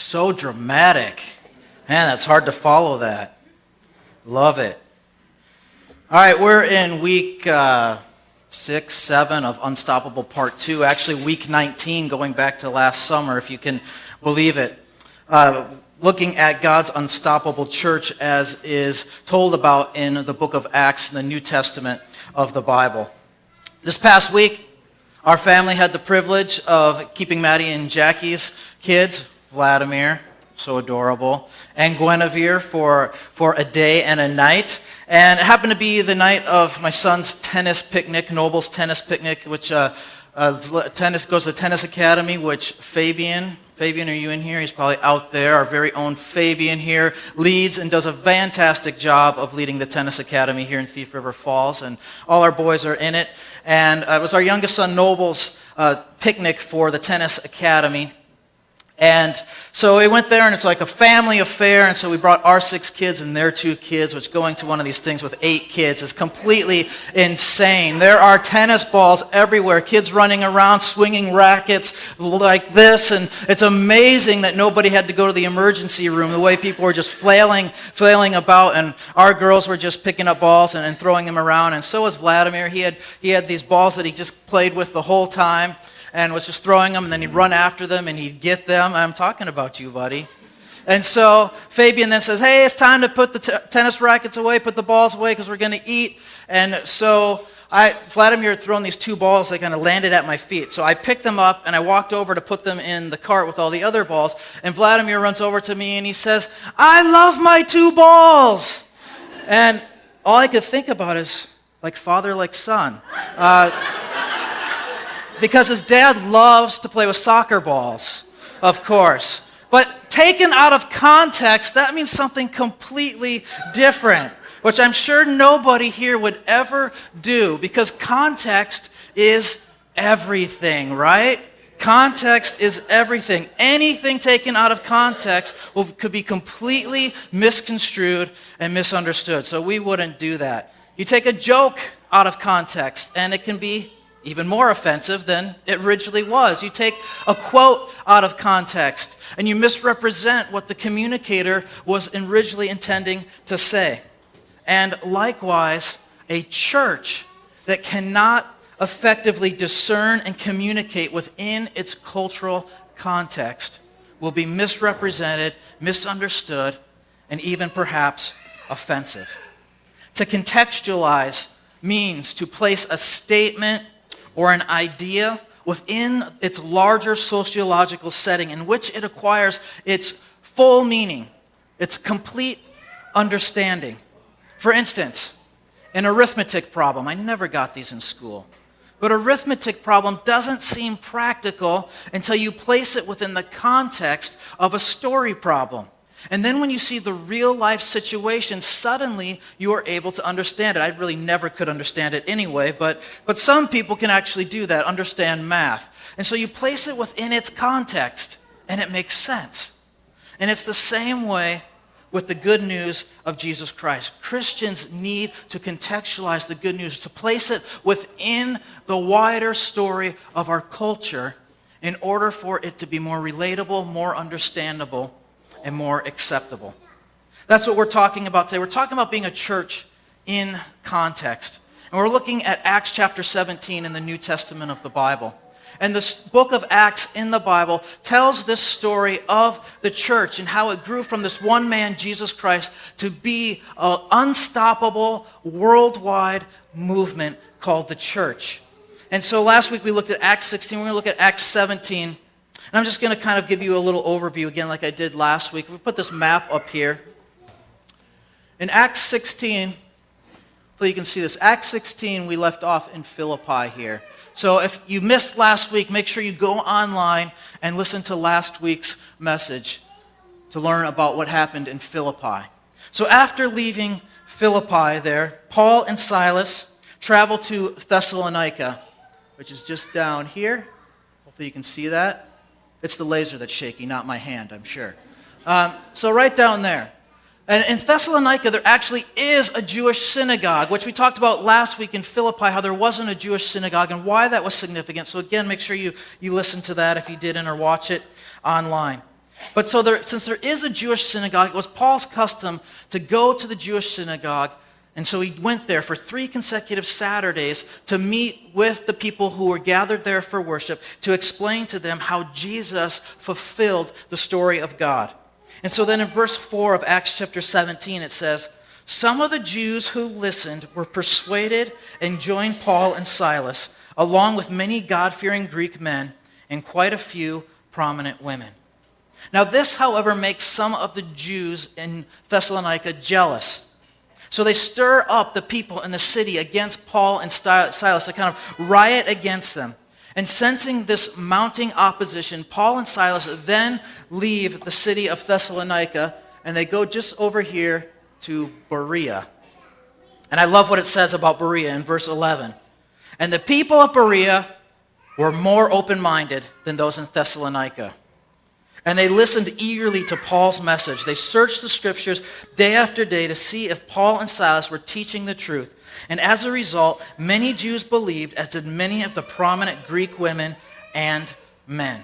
So dramatic. Man, that's hard to follow that. Love it. All right, we're in week 6, 7 of Unstoppable Part 2. Actually, week 19, going back to last summer, if you can believe it. Looking at God's unstoppable church as is told about in the book of Acts in the New Testament of the Bible. This past week, our family had the privilege of keeping Maddie and Jackie's kids, Vladimir, so adorable, and Guinevere for a day and a night. And it happened to be the night of my son's tennis picnic, Noble's tennis picnic, which tennis goes to the tennis academy, which Fabian, are you in here? He's probably out there. Our very own Fabian here leads and does a fantastic job of leading the tennis academy here in Thief River Falls, and all our boys are in it. And it was our youngest son Noble's picnic for the tennis academy. And so we went there, and it's like a family affair, and so we brought our 6 kids and their 2 kids, which going to one of these things with 8 kids is completely insane. There are tennis balls everywhere, kids running around, swinging rackets like this, and it's amazing that nobody had to go to the emergency room, the way people were just flailing about, and our girls were just picking up balls and throwing them around, and so was Vladimir. He had these balls that he just played with the whole time, and was just throwing them, and then he'd run after them, and he'd get them. I'm talking about you, buddy. And so Fabian then says, hey, it's time to put the tennis rackets away, put the balls away, because we're going to eat. And so Vladimir had thrown these 2 balls that kind of landed at my feet. So I picked them up, and I walked over to put them in the cart with all the other balls. And Vladimir runs over to me, and he says, I love my 2 balls. And all I could think about is, like father, like son. Because his dad loves to play with soccer balls, of course. But taken out of context, that means something completely different, which I'm sure nobody here would ever do, because context is everything, right? Context is everything. Anything taken out of context could be completely misconstrued and misunderstood, so we wouldn't do that. You take a joke out of context, and it can be even more offensive than it originally was. You take a quote out of context, and you misrepresent what the communicator was originally intending to say. And likewise, a church that cannot effectively discern and communicate within its cultural context will be misrepresented, misunderstood, and even perhaps offensive. To contextualize means to place a statement or an idea within its larger sociological setting in which it acquires its full meaning, its complete understanding. For instance, an arithmetic problem. I never got these in school. But arithmetic problem doesn't seem practical until you place it within the context of a story problem. And then when you see the real-life situation, suddenly you are able to understand it. I really never could understand it anyway, but some people can actually do that, understand math. And so you place it within its context, and it makes sense. And it's the same way with the good news of Jesus Christ. Christians need to contextualize the good news, to place it within the wider story of our culture in order for it to be more relatable, more understandable, and more acceptable. That's what we're talking about today. We're talking about being a church in context. And we're looking at Acts chapter 17 in the New Testament of the Bible. And this book of Acts in the Bible tells this story of the church and how it grew from this one man, Jesus Christ, to be an unstoppable worldwide movement called the church. And so last week we looked at Acts 16. We're going to look at Acts 17. And I'm just going to kind of give you a little overview again like I did last week. We put this map up here. In Acts 16, so you can see this, Acts 16 we left off in Philippi here. So if you missed last week, make sure you go online and listen to last week's message to learn about what happened in Philippi. So after leaving Philippi there, Paul and Silas traveled to Thessalonica, which is just down here. Hopefully you can see that. It's the laser that's shaky, not my hand, I'm sure. So right down there. And in Thessalonica, there actually is a Jewish synagogue, which we talked about last week in Philippi, how there wasn't a Jewish synagogue and why that was significant. So again, make sure you listen to that if you didn't or watch it online. But since there is a Jewish synagogue, it was Paul's custom to go to the Jewish synagogue, and so he went there for 3 consecutive Saturdays to meet with the people who were gathered there for worship, to explain to them how Jesus fulfilled the story of God. And so then in verse 4 of Acts chapter 17, it says, "Some of the Jews who listened were persuaded and joined Paul and Silas, along with many God-fearing Greek men and quite a few prominent women." Now this, however, makes some of the Jews in Thessalonica jealous. So they stir up the people in the city against Paul and Silas to kind of riot against them. And sensing this mounting opposition, Paul and Silas then leave the city of Thessalonica, and they go just over here to Berea. And I love what it says about Berea in verse 11. "And the people of Berea were more open-minded than those in Thessalonica. And they listened eagerly to Paul's message. They searched the scriptures day after day to see if Paul and Silas were teaching the truth. And as a result, many Jews believed, as did many of the prominent Greek women and men."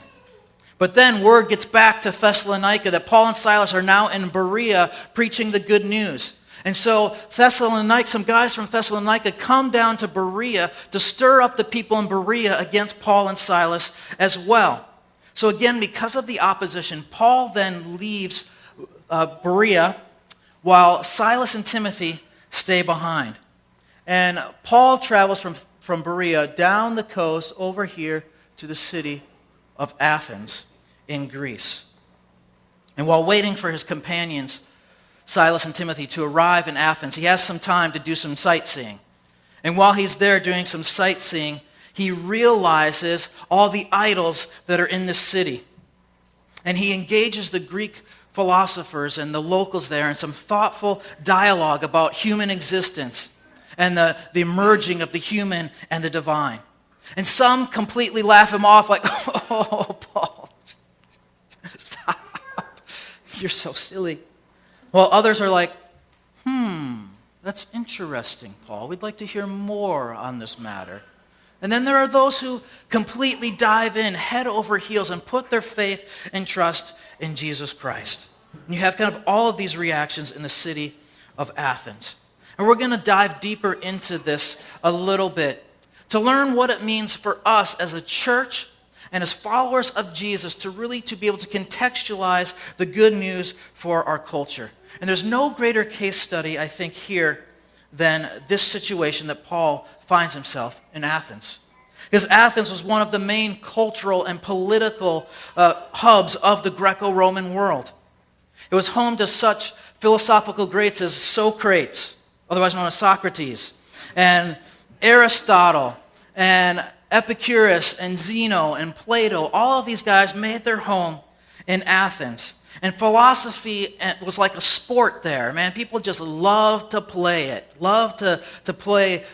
But then word gets back to Thessalonica that Paul and Silas are now in Berea preaching the good news. And so some guys from Thessalonica come down to Berea to stir up the people in Berea against Paul and Silas as well. So again, because of the opposition, Paul then leaves Berea while Silas and Timothy stay behind. And Paul travels from Berea down the coast over here to the city of Athens in Greece. And while waiting for his companions, Silas and Timothy, to arrive in Athens, he has some time to do some sightseeing. And while he's there doing some sightseeing, he realizes all the idols that are in this city. And he engages the Greek philosophers and the locals there in some thoughtful dialogue about human existence and the merging of the human and the divine. And some completely laugh him off like, "Oh, Paul, stop. You're so silly." While others are like, "That's interesting, Paul. We'd like to hear more on this matter." And then there are those who completely dive in head over heels and put their faith and trust in Jesus Christ. And you have kind of all of these reactions in the city of Athens. And we're going to dive deeper into this a little bit to learn what it means for us as a church and as followers of Jesus to be able to contextualize the good news for our culture. And there's no greater case study, I think, here than this situation that Paul finds himself in Athens. Because Athens was one of the main cultural and political hubs of the Greco-Roman world. It was home to such philosophical greats as Socrates, otherwise known as Socrates, and Aristotle, and Epicurus, and Zeno, and Plato. All of these guys made their home in Athens. And philosophy was like a sport there, man. People just loved to play it, loved to play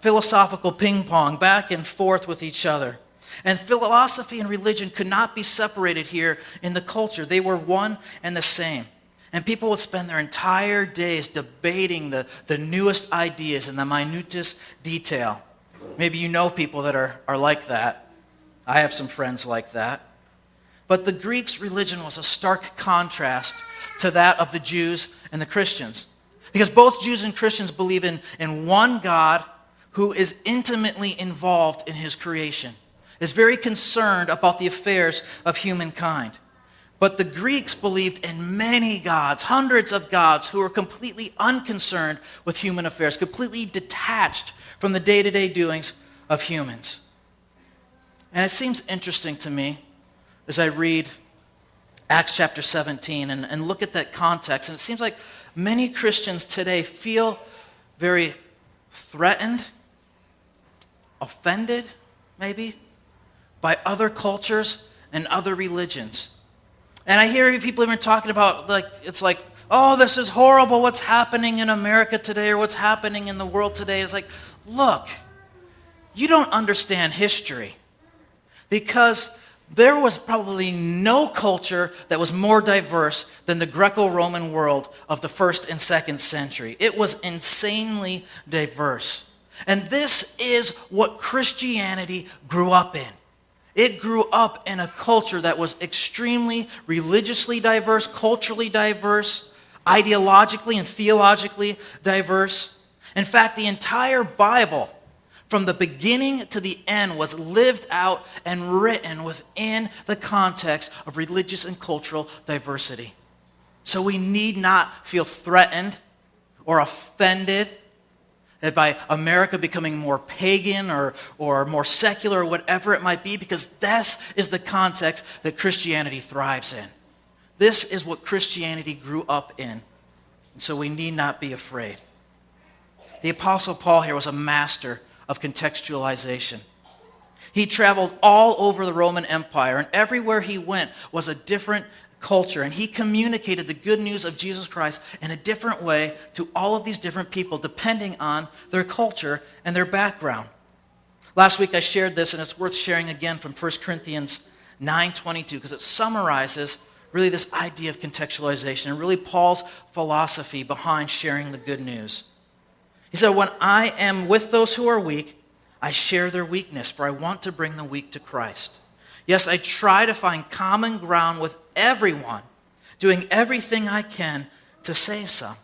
philosophical ping pong back and forth with each other. And philosophy and religion could not be separated here in the culture. They were one and the same. And people would spend their entire days debating the newest ideas and the minutest detail. Maybe you know people that are like that. I have some friends like that. But the Greeks' religion was a stark contrast to that of the Jews and the Christians. Because both Jews and Christians believe in one God who is intimately involved in his creation, is very concerned about the affairs of humankind. But the Greeks believed in many gods, hundreds of gods, who were completely unconcerned with human affairs, completely detached from the day-to-day doings of humans. And it seems interesting to me as I read Acts chapter 17 and look at that context, and it seems like many Christians today feel very threatened, offended, maybe, by other cultures and other religions. And I hear people even talking about, it's like, "Oh, this is horrible, what's happening in America today, or what's happening in the world today." It's like, look, you don't understand history. Because there was probably no culture that was more diverse than the Greco-Roman world of the 1st and 2nd century. It was insanely diverse. And this is what Christianity grew up in. It grew up in a culture that was extremely religiously diverse, culturally diverse, ideologically and theologically diverse. In fact, the entire Bible, from the beginning to the end, was lived out and written within the context of religious and cultural diversity. So we need not feel threatened or offended by America becoming more pagan or more secular or whatever it might be, because this is the context that Christianity thrives in. This is what Christianity grew up in. And so we need not be afraid. The Apostle Paul here was a master of contextualization. He traveled all over the Roman Empire, and everywhere he went was a different culture, and he communicated the good news of Jesus Christ in a different way to all of these different people depending on their culture and their background. Last week I shared this, and it's worth sharing again from 1 Corinthians 9:22, because it summarizes really this idea of contextualization and really Paul's philosophy behind sharing the good news. He said, "When I am with those who are weak, I share their weakness, for I want to bring the weak to Christ. Yes, I try to find common ground with everyone, doing everything I can to save some."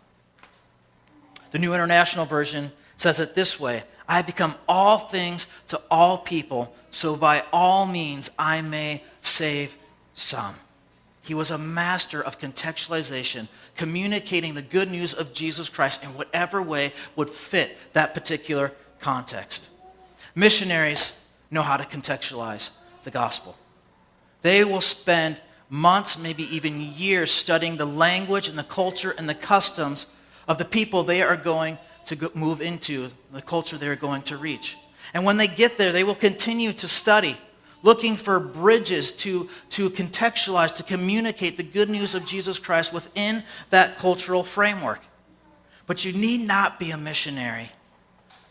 The New International Version says it this way: "I have become all things to all people, so by all means I may save some." He was a master of contextualization, communicating the good news of Jesus Christ in whatever way would fit that particular context. Missionaries know how to contextualize the gospel. They will spend months, maybe even years, studying the language and the culture and the customs of the people they are going to move into, the culture they are going to reach. And when they get there, they will continue to study, looking for bridges to contextualize, to communicate the good news of Jesus Christ within that cultural framework. But you need not be a missionary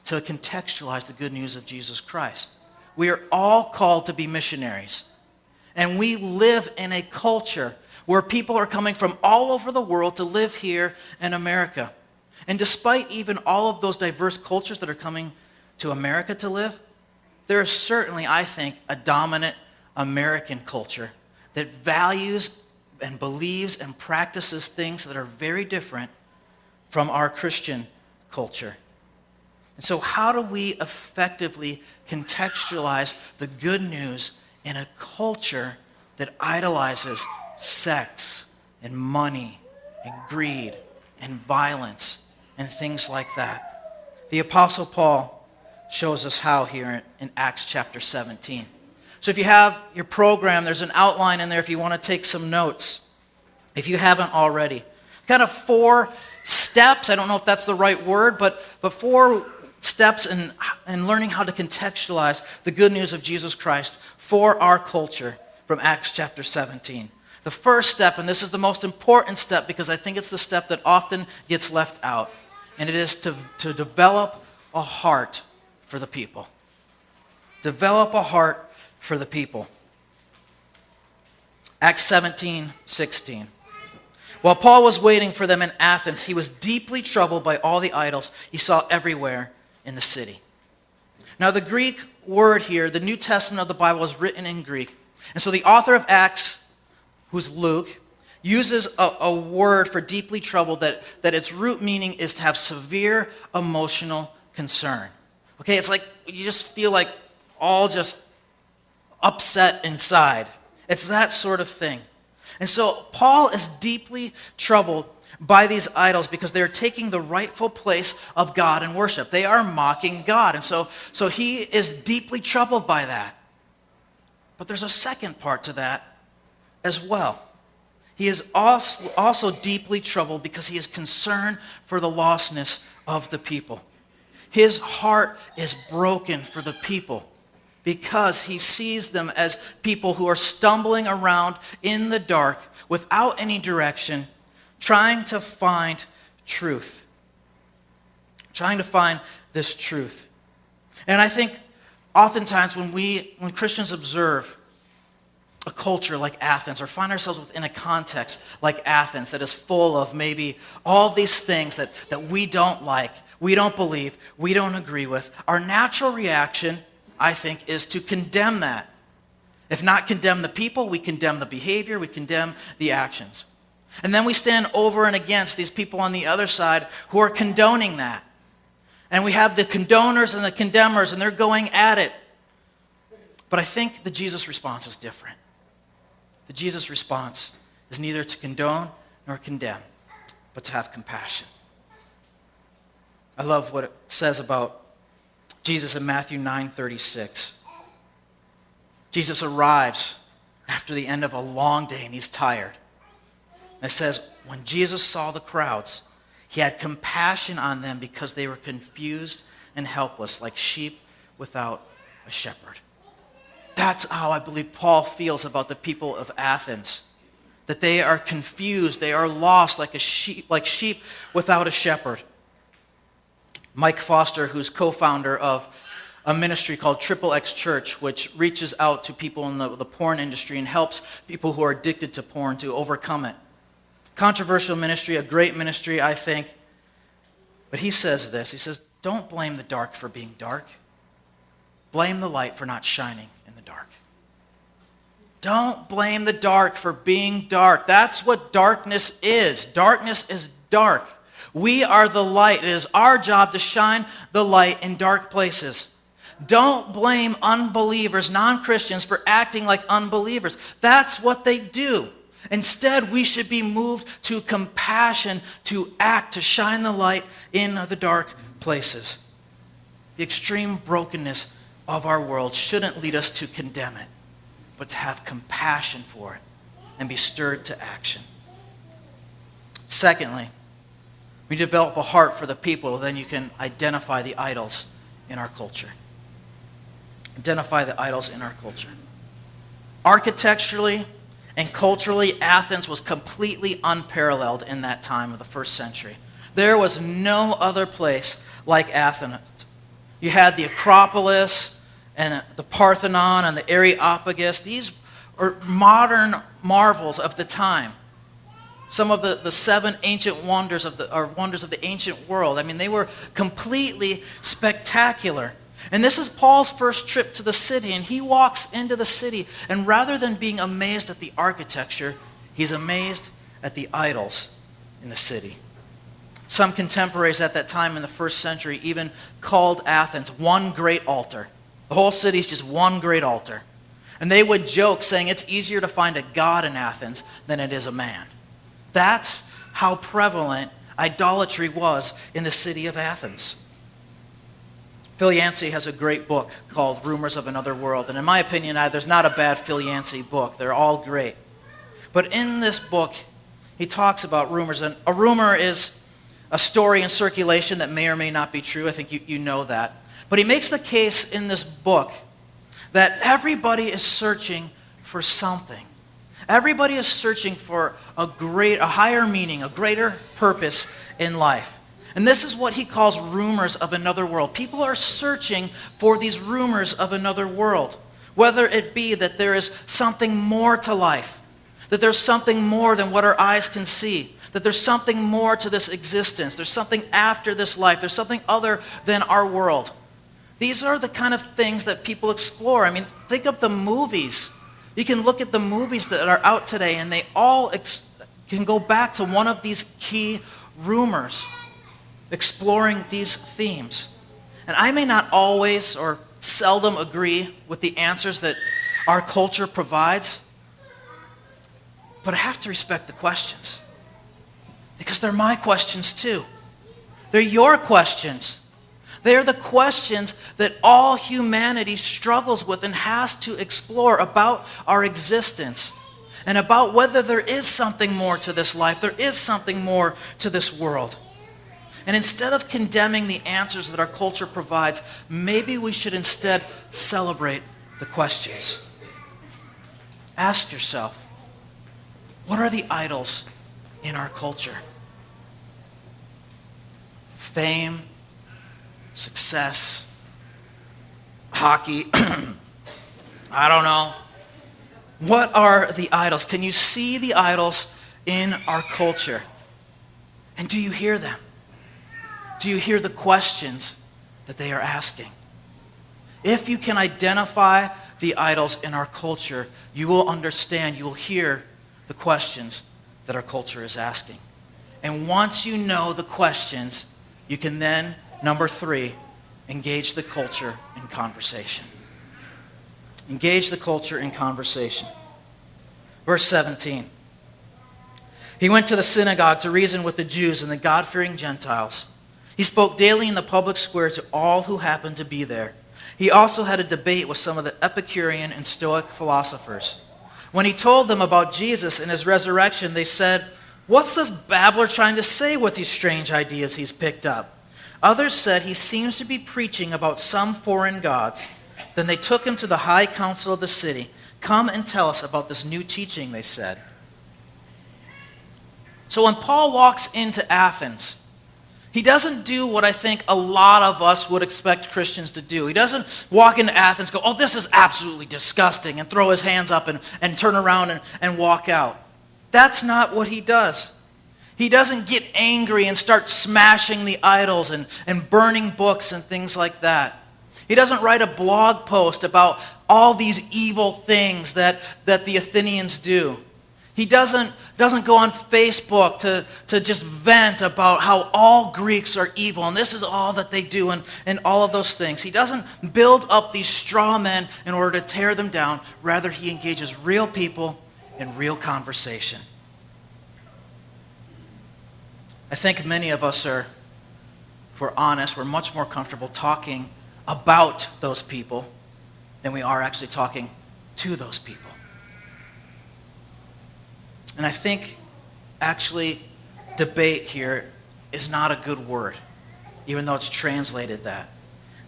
to contextualize the good news of Jesus Christ. We are all called to be missionaries. And we live in a culture where people are coming from all over the world to live here in America. And despite even all of those diverse cultures that are coming to America to live, there is certainly, I think, a dominant American culture that values and believes and practices things that are very different from our Christian culture. And so how do we effectively contextualize the good news in a culture that idolizes sex and money and greed and violence and things like that? The Apostle Paul shows us how here in Acts chapter 17. So if you have your program, there's an outline in there if you want to take some notes, if you haven't already. Kind of 4 steps, I don't know if that's the right word, but 4 steps in learning how to contextualize the good news of Jesus Christ for our culture from Acts chapter 17. The first step, and this is the most important step because I think it's the step that often gets left out, and it is to develop a heart for the people. Develop a heart for the people. Acts 17:16. While Paul was waiting for them in Athens, he was deeply troubled by all the idols he saw everywhere in the city. Now the Greek word here, the New Testament of the Bible, is written in Greek. And so the author of Acts, who's Luke, uses a word for deeply troubled that its root meaning is to have severe emotional concern. Okay, it's like you just feel like all just upset inside. It's that sort of thing. And so Paul is deeply troubled by these idols because they're taking the rightful place of God in worship. They are mocking God. And so he is deeply troubled by that. But there's a second part to that as well. He is also deeply troubled because he is concerned for the lostness of the people. His heart is broken for the people because he sees them as people who are stumbling around in the dark without any direction, trying to find truth. Trying to find this truth. And I think oftentimes when Christians observe a culture like Athens or find ourselves within a context like Athens that is full of maybe all these things that we don't like, we don't believe, we don't agree with, our natural reaction, I think, is to condemn that. If not condemn the people, we condemn the behavior, we condemn the actions. And then we stand over and against these people on the other side who are condoning that. And we have the condoners and the condemners, and they're going at it. But I think the Jesus response is different. The Jesus response is neither to condone nor condemn, but to have compassion. I love what it says about Jesus in Matthew 9:36. Jesus arrives after the end of a long day, and he's tired. And it says, when Jesus saw the crowds, he had compassion on them because they were confused and helpless, like sheep without a shepherd. That's how I believe Paul feels about the people of Athens. That they are confused, they are lost like sheep without a shepherd. Mike Foster, who's co-founder of a ministry called XXX Church, which reaches out to people in the porn industry and helps people who are addicted to porn to overcome it. Controversial ministry, a great ministry, I think. But he says this, he says, don't blame the dark for being dark. Blame the light for not shining in the dark. Don't blame the dark for being dark. That's what darkness is. Darkness is dark. We are the light. It is our job to shine the light in dark places. Don't blame unbelievers, non-Christians, for acting like unbelievers. That's what they do. Instead, we should be moved to compassion, to act, to shine the light in the dark places. The extreme brokenness of our world shouldn't lead us to condemn it, but to have compassion for it and be stirred to action. Secondly, we develop a heart for the people, then you can identify the idols in our culture. Identify the idols in our culture. Architecturally and culturally, Athens was completely unparalleled in that time of the first century. There was no other place like Athens. You had the Acropolis and the Parthenon and the Areopagus. These are modern marvels of the time. Some of the seven ancient wonders of the ancient world. I mean, they were completely spectacular. And this is Paul's first trip to the city, and he walks into the city, and rather than being amazed at the architecture, he's amazed at the idols in the city. Some contemporaries at that time in the first century even called Athens one great altar. The whole city is just one great altar. And they would joke saying it's easier to find a god in Athens than it is a man. That's how prevalent idolatry was in the city of Athens. Phil Yancey has a great book called Rumors of Another World. And in my opinion, there's not a bad Phil Yancey book. They're all great. But in this book, he talks about rumors. And a rumor is a story in circulation that may or may not be true. I think you know that. But he makes the case in this book that everybody is searching for something. Everybody is searching for a higher meaning, a greater purpose in life. And this is what he calls rumors of another world. People are searching for these rumors of another world, whether it be that there is something more to life, that there's something more than what our eyes can see, that there's something more to this existence, there's something after this life, there's something other than our world. These are the kind of things that people explore. I mean, think of the movies. You can look at the movies that are out today, and they all can go back to one of these key rumors, exploring these themes. And I may not always or seldom agree with the answers that our culture provides, but I have to respect the questions because they're my questions too. They're your questions. They're the questions that all humanity struggles with and has to explore about our existence and about whether there is something more to this life, there is something more to this world. And instead of condemning the answers that our culture provides, maybe we should instead celebrate the questions. Ask yourself, what are the idols in our culture? Fame, success, hockey, I don't know. What are the idols? Can you see the idols in our culture? And do you hear them? Do you hear the questions that they are asking? If you can identify the idols in our culture, you will understand, you will hear the questions that our culture is asking. And once you know the questions, you can then, number 3, engage the culture in conversation. Engage the culture in conversation. Verse 17. He went to the synagogue to reason with the Jews and the God-fearing Gentiles. He spoke daily in the public square to all who happened to be there. He also had a debate with some of the Epicurean and Stoic philosophers. When he told them about Jesus and his resurrection, they said, "What's this babbler trying to say with these strange ideas he's picked up?" Others said, "He seems to be preaching about some foreign gods." Then they took him to the high council of the city. "Come and tell us about this new teaching," they said. So when Paul walks into Athens, he doesn't do what I think a lot of us would expect Christians to do. He doesn't walk into Athens and go, "Oh, this is absolutely disgusting," and throw his hands up and turn around and walk out. That's not what he does. He doesn't get angry and start smashing the idols and burning books and things like that. He doesn't write a blog post about all these evil things that the Athenians do. He doesn't go on Facebook to just vent about how all Greeks are evil and this is all that they do and all of those things. He doesn't build up these straw men in order to tear them down. Rather, he engages real people in real conversation. I think many of us are, if we're honest, we're much more comfortable talking about those people than we are actually talking to those people. And I think actually debate here is not a good word, even though it's translated that.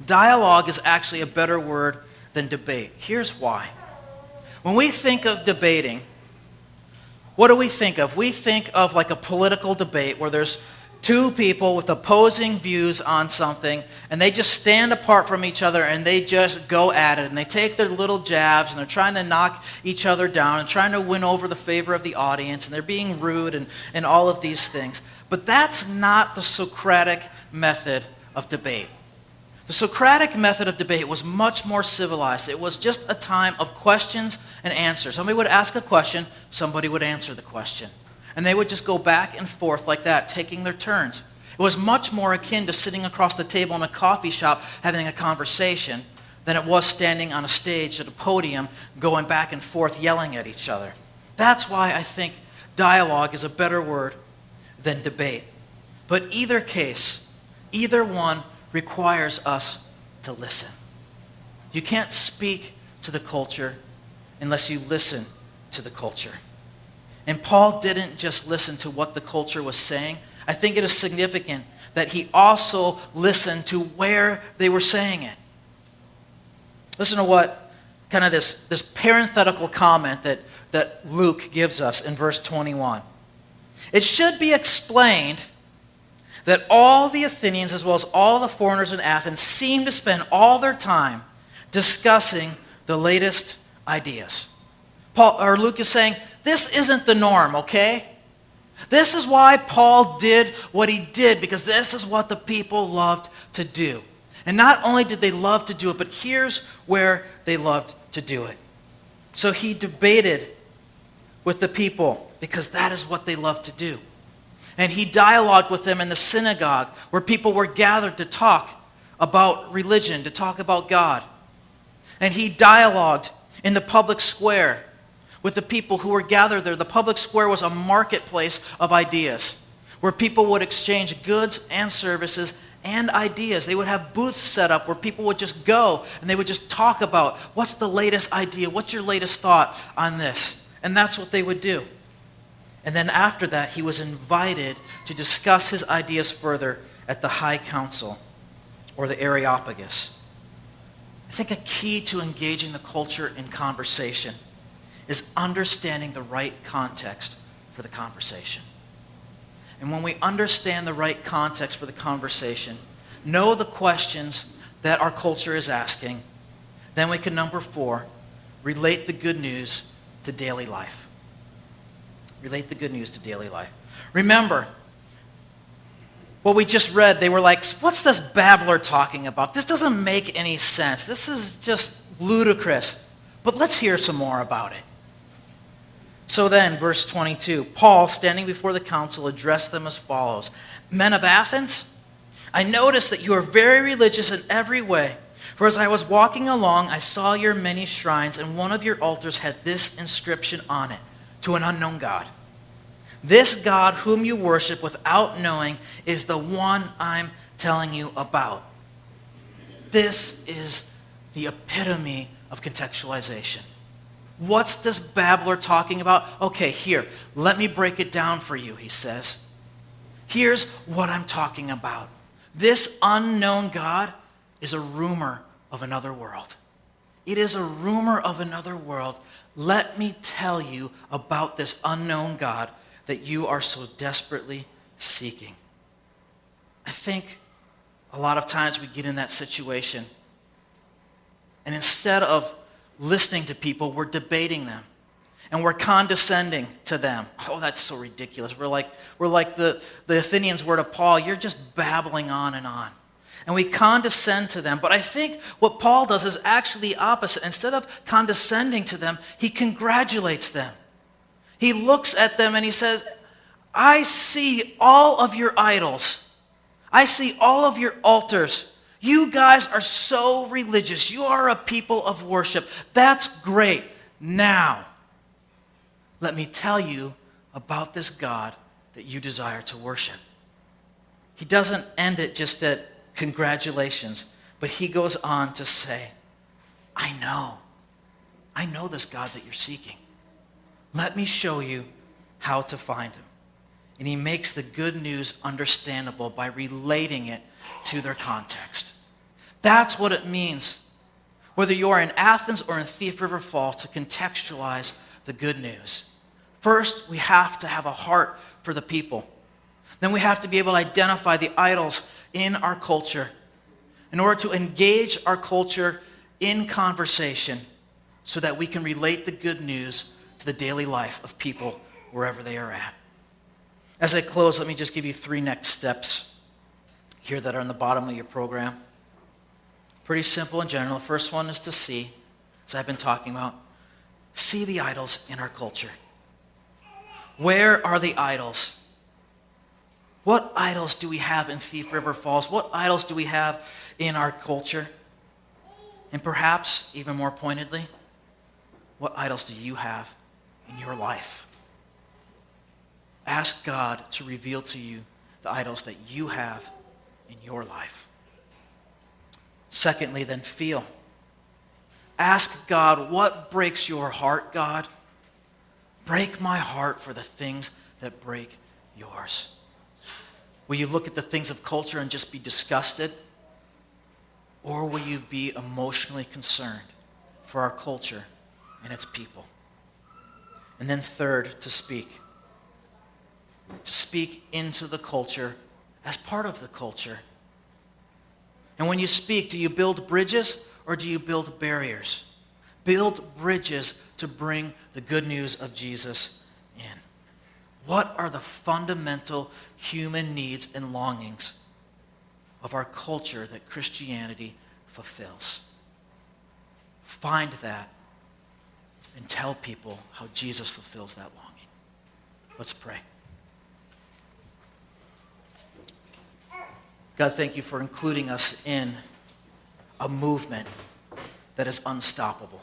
Dialogue is actually a better word than debate. Here's why. When we think of debating, what do we think of? We think of like a political debate where there's two people with opposing views on something, and they just stand apart from each other and they just go at it, and they take their little jabs, and they're trying to knock each other down and trying to win over the favor of the audience, and they're being rude and all of these things. But that's not the Socratic method of debate. The Socratic method of debate was much more civilized. It was just a time of questions and answers. Somebody would ask a question, somebody would answer the question. And they would just go back and forth like that, taking their turns. It was much more akin to sitting across the table in a coffee shop having a conversation than it was standing on a stage at a podium going back and forth yelling at each other. That's why I think dialogue is a better word than debate. But either case, either one requires us to listen. You can't speak to the culture unless you listen to the culture. And Paul didn't just listen to what the culture was saying. I think it is significant that he also listened to where they were saying it. Listen to what kind of this parenthetical comment that Luke gives us in verse 21. It should be explained that all the Athenians as well as all the foreigners in Athens seem to spend all their time discussing the latest ideas. Luke is saying, this isn't the norm, okay? This is why Paul did what he did, because this is what the people loved to do. And not only did they love to do it, but here's where they loved to do it. So he debated with the people because that is what they loved to do. And he dialogued with them in the synagogue where people were gathered to talk about religion, to talk about God. And he dialogued in the public square with the people who were gathered there. The public square was a marketplace of ideas where people would exchange goods and services and ideas. They would have booths set up where people would just go and they would just talk about what's the latest idea, what's your latest thought on this. And that's what they would do. And then after that, he was invited to discuss his ideas further at the high council or the Areopagus. I think a key to engaging the culture in conversation is understanding the right context for the conversation. And when we understand the right context for the conversation, know the questions that our culture is asking, then we can, number 4, relate the good news to daily life. Relate the good news to daily life. Remember, what we just read, they were like, what's this babbler talking about? This doesn't make any sense. This is just ludicrous. But let's hear some more about it. So then, verse 22, Paul, standing before the council, addressed them as follows. Men of Athens, I notice that you are very religious in every way. For as I was walking along, I saw your many shrines, and one of your altars had this inscription on it, to an unknown God. This God whom you worship without knowing is the one I'm telling you about. This is the epitome of contextualization. What's this babbler talking about? Okay, here, let me break it down for you, he says. Here's what I'm talking about. This unknown God is a rumor of another world. It is a rumor of another world. Let me tell you about this unknown God that you are so desperately seeking. I think a lot of times we get in that situation, and instead of listening to people, we're debating them. And we're condescending to them. Oh, that's so ridiculous. We're like the Athenians were to Paul, you're just babbling on. And we condescend to them. But I think what Paul does is actually the opposite. Instead of condescending to them, he congratulates them. He looks at them and he says, I see all of your idols. I see all of your altars. You guys are so religious. You are a people of worship. That's great. Now, let me tell you about this God that you desire to worship. He doesn't end it just at congratulations, but he goes on to say, I know this God that you're seeking. Let me show you how to find him. And he makes the good news understandable by relating it to their context. That's what it means, whether you are in Athens or in Thief River Falls, to contextualize the good news. First, we have to have a heart for the people. Then we have to be able to identify the idols in our culture in order to engage our culture in conversation so that we can relate the good news to the daily life of people wherever they are at. As I close, let me just give you 3 next steps here that are on the bottom of your program. Pretty simple in general. The first one is to see, as I've been talking about, see the idols in our culture. Where are the idols? What idols do we have in Thief River Falls? What idols do we have in our culture? And perhaps, even more pointedly, what idols do you have in your life? Ask God to reveal to you the idols that you have in your life. Secondly, then feel. Ask God, what breaks your heart, God? Break my heart for the things that break yours. Will you look at the things of culture and just be disgusted? Or will you be emotionally concerned for our culture and its people? And then third, to speak. To speak into the culture as part of the culture. And when you speak, do you build bridges or do you build barriers? Build bridges to bring the good news of Jesus in. What are the fundamental human needs and longings of our culture that Christianity fulfills? Find that and tell people how Jesus fulfills that longing. Let's pray. God, thank you for including us in a movement that is unstoppable.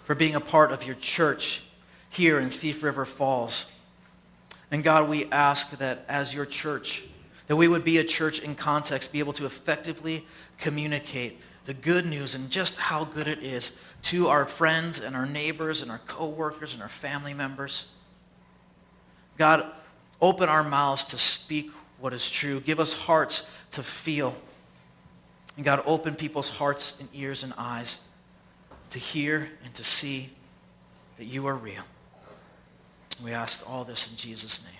For being a part of your church here in Thief River Falls. And God, we ask that as your church, that we would be a church in context, be able to effectively communicate the good news and just how good it is to our friends and our neighbors and our co-workers and our family members. God, open our mouths to speak what is true. Give us hearts to feel. And God, open people's hearts and ears and eyes to hear and to see that you are real. We ask all this in Jesus' name.